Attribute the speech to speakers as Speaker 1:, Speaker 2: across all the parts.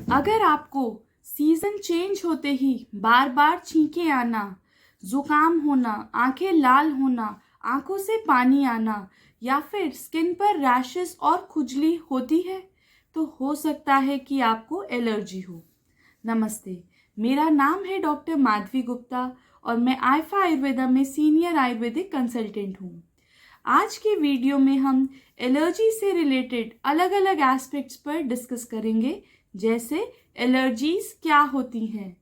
Speaker 1: अगर आपको season change होते ही बार बार छींके आना, जुकाम होना, आंखें लाल होना, आंखों से पानी आना या फिर स्किन पर रैशेस और खुजली होती है तो हो सकता है कि आपको एलर्जी हो। नमस्ते, मेरा नाम है डॉक्टर माधवी गुप्ता और मैं आइफा आयुर्वेदा में सीनियर आयुर्वेदिक कंसल्टेंट हूँ। आज के वीडियो में हम एलर्जी से रिलेटेड अलग अलग एस्पेक्ट्स पर डिस्कस करेंगे, जैसे एलर्जीज क्या होती हैं,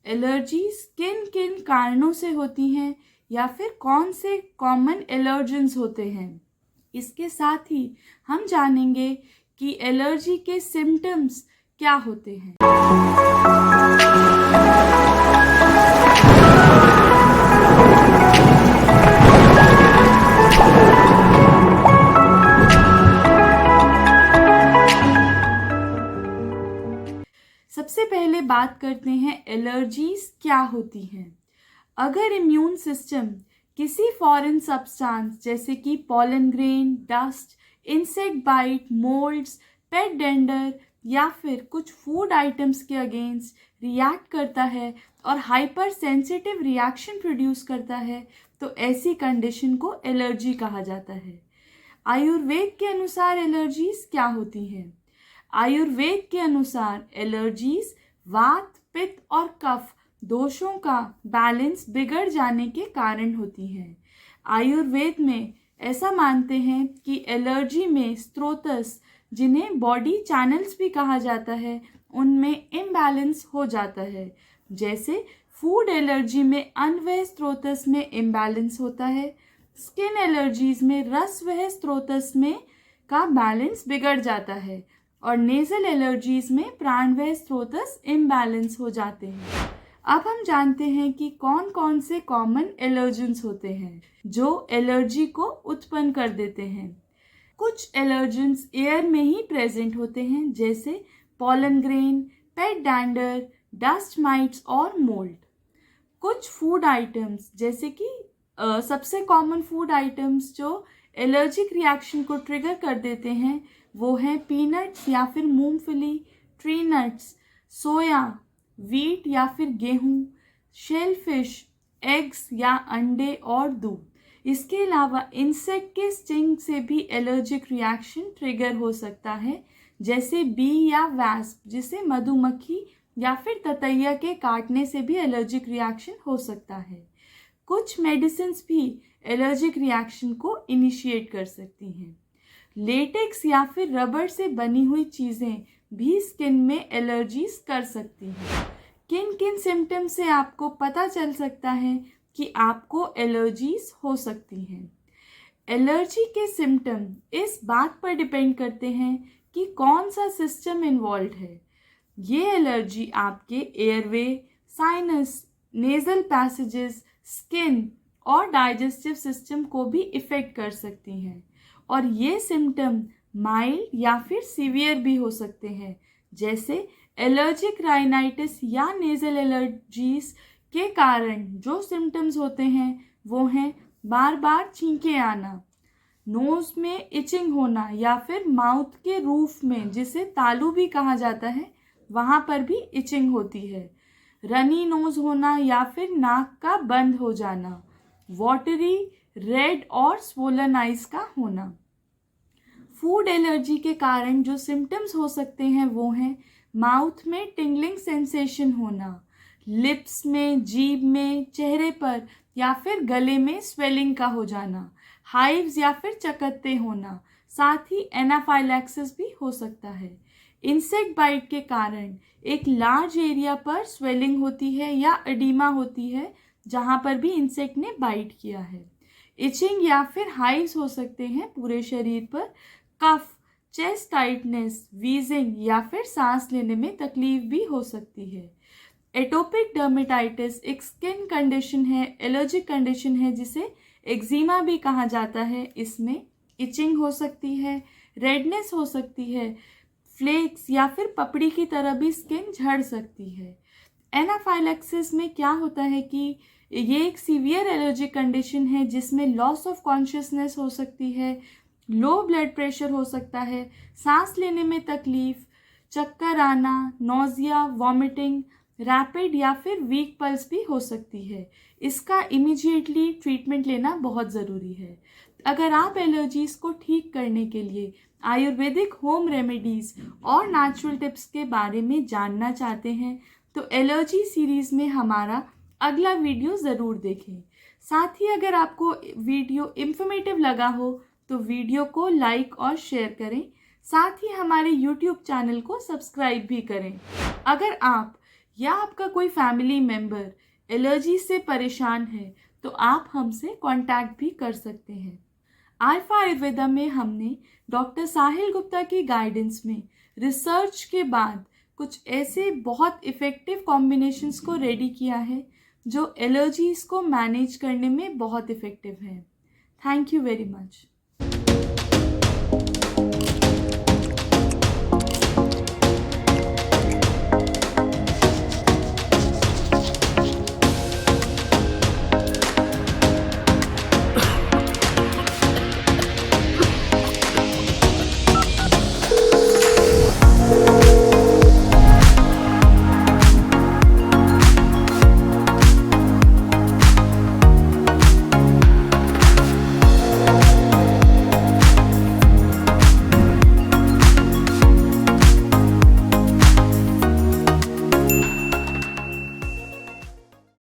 Speaker 1: एलर्जीज किन किन कारणों से होती हैं या फिर कौन से कॉमन एलर्जेंस होते हैं। इसके साथ ही हम जानेंगे कि एलर्जी के सिम्टम्स क्या होते हैं। सबसे पहले बात करते हैं एलर्जीज क्या होती हैं। अगर इम्यून सिस्टम किसी फॉरेन सब्सटेंस जैसे कि pollen grain, dust, insect bite, moulds, pet dander या फिर कुछ फूड आइटम्स के अगेंस्ट रिएक्ट करता है और हाइपर सेंसिटिव रिएक्शन प्रोड्यूस करता है तो ऐसी कंडीशन को एलर्जी कहा जाता है। आयुर्वेद के अनुसार एलर्जीज क्या होती हैं? आयुर्वेद के अनुसार एलर्जीज वात, पित्त और कफ दोषों का बैलेंस बिगड़ जाने के कारण होती हैं। आयुर्वेद में ऐसा मानते हैं कि एलर्जी में स्त्रोतस, जिन्हें बॉडी चैनल्स भी कहा जाता है, उनमें इम्बैलेंस हो जाता है। जैसे फूड एलर्जी में अन्वय स्त्रोतस में इम्बैलेंस होता है, स्किन एलर्जीज में रस वह स्त्रोतस में का बैलेंस बिगड़ जाता है और नेजल एलर्जीज में प्राणवय स्त्रोतस इम्बैलेंस हो जाते हैं। अब हम जानते हैं कि कौन कौन से कॉमन एलर्जेंस होते हैं जो एलर्जी को उत्पन्न कर देते हैं। कुछ एलर्जेंस एयर में ही प्रेजेंट होते हैं, जैसे पॉलन ग्रेन, पेट डैंडर, डस्ट माइट्स और मोल्ड। कुछ फूड आइटम्स जैसे कि सबसे कॉमन फूड आइटम्स जो एलर्जिक रिएक्शन को ट्रिगर कर देते हैं वो हैं पीनट्स या फिर मूंगफली, ट्री नट्स, सोया, वीट या फिर गेहूं, शेलफिश, एग्स या अंडे और दूध। इसके अलावा इंसेक्ट के स्टिंग से भी एलर्जिक रिएक्शन ट्रिगर हो सकता है, जैसे बी या वैस्प, जिसे मधुमक्खी या फिर ततैया के काटने से भी एलर्जिक रिएक्शन हो सकता है। कुछ मेडिसिन्स भी एलर्जिक रिएक्शन को इनिशिएट कर सकती हैं। लेटेक्स या फिर रबर से बनी हुई चीज़ें भी स्किन में एलर्जीज कर सकती हैं। किन किन सिम्टम्स से आपको पता चल सकता है कि आपको एलर्जीज हो सकती हैं? एलर्जी के सिम्टम इस बात पर डिपेंड करते हैं कि कौन सा सिस्टम इन्वॉल्व है। ये एलर्जी आपके airway, sinus, nasal passages, skin और डाइजेस्टिव सिस्टम को भी इफ़ेक्ट कर सकती हैं और ये सिम्टम माइल्ड या फिर सीवियर भी हो सकते हैं, जैसे एलर्जिक राइनाइटिस या नेजल एलर्जीज के कारण जो सिम्टम्स होते हैं वो हैं बार बार छींके आना, नोज में इचिंग होना या फिर माउथ के रूफ में, जिसे तालू भी कहा जाता है, वहाँ पर भी इचिंग होती है, रनी नोज होना या फिर नाक का बंद हो जाना, वाटरी, रेड और स्वोलन आइज का होना। फूड एलर्जी के कारण जो सिम्टम्स हो सकते हैं वो हैं माउथ में टिंगलिंग सेंसेशन होना, लिप्स में, जीभ में, चेहरे पर या फिर गले में स्वेलिंग का हो जाना, हाइव्स या फिर चकत्ते होना, साथ ही एनाफाइलैक्सिस भी हो सकता है। इंसेक्ट बाइट के कारण एक लार्ज एरिया पर स्वेलिंग होती है या एडिमा होती है जहाँ पर भी इंसेक्ट ने बाइट किया है। इचिंग या फिर हाइव्स हो सकते हैं पूरे शरीर पर। कफ, चेस्ट टाइटनेस, वीजिंग या फिर सांस लेने में तकलीफ भी हो सकती है। एटोपिक डर्मेटाइटिस एक स्किन कंडीशन है, एलर्जिक कंडीशन है जिसे एक्जिमा भी कहा जाता है। इसमें इचिंग हो सकती है, रेडनेस हो सकती है, फ्लेक्स या फिर पपड़ी की तरह भी स्किन झड़ सकती है। एनाफाइलैक्सिस में क्या होता है कि ये एक सीवियर एलर्जिक कंडीशन है जिसमें लॉस ऑफ कॉन्शियसनेस हो सकती है, लो ब्लड प्रेशर हो सकता है, सांस लेने में तकलीफ, चक्कर आना, नोज़िया, वॉमिटिंग, रैपिड या फिर वीक पल्स भी हो सकती है। इसका इमीडिएटली ट्रीटमेंट लेना बहुत ज़रूरी है। अगर आप एलर्जीज़ को ठीक करने के लिए आयुर्वेदिक होम रेमेडीज़ और नेचुरल टिप्स के बारे में जानना चाहते हैं तो एलर्जी सीरीज़ में हमारा अगला वीडियो ज़रूर देखें। साथ ही अगर आपको वीडियो इंफॉर्मेटिव लगा हो तो वीडियो को लाइक और शेयर करें। साथ ही हमारे यूट्यूब चैनल को सब्सक्राइब भी करें। अगर आप या आपका कोई फैमिली मेम्बर एलर्जी से परेशान है तो आप हमसे कांटेक्ट भी कर सकते हैं। आल्फा आयुर्वेदा में हमने डॉक्टर साहिल गुप्ता की गाइडेंस में रिसर्च के बाद कुछ ऐसे बहुत इफ़ेक्टिव कॉम्बिनेशंस को रेडी किया है जो एलर्जीज़ को मैनेज करने में बहुत इफ़ेक्टिव है। Thank you very much.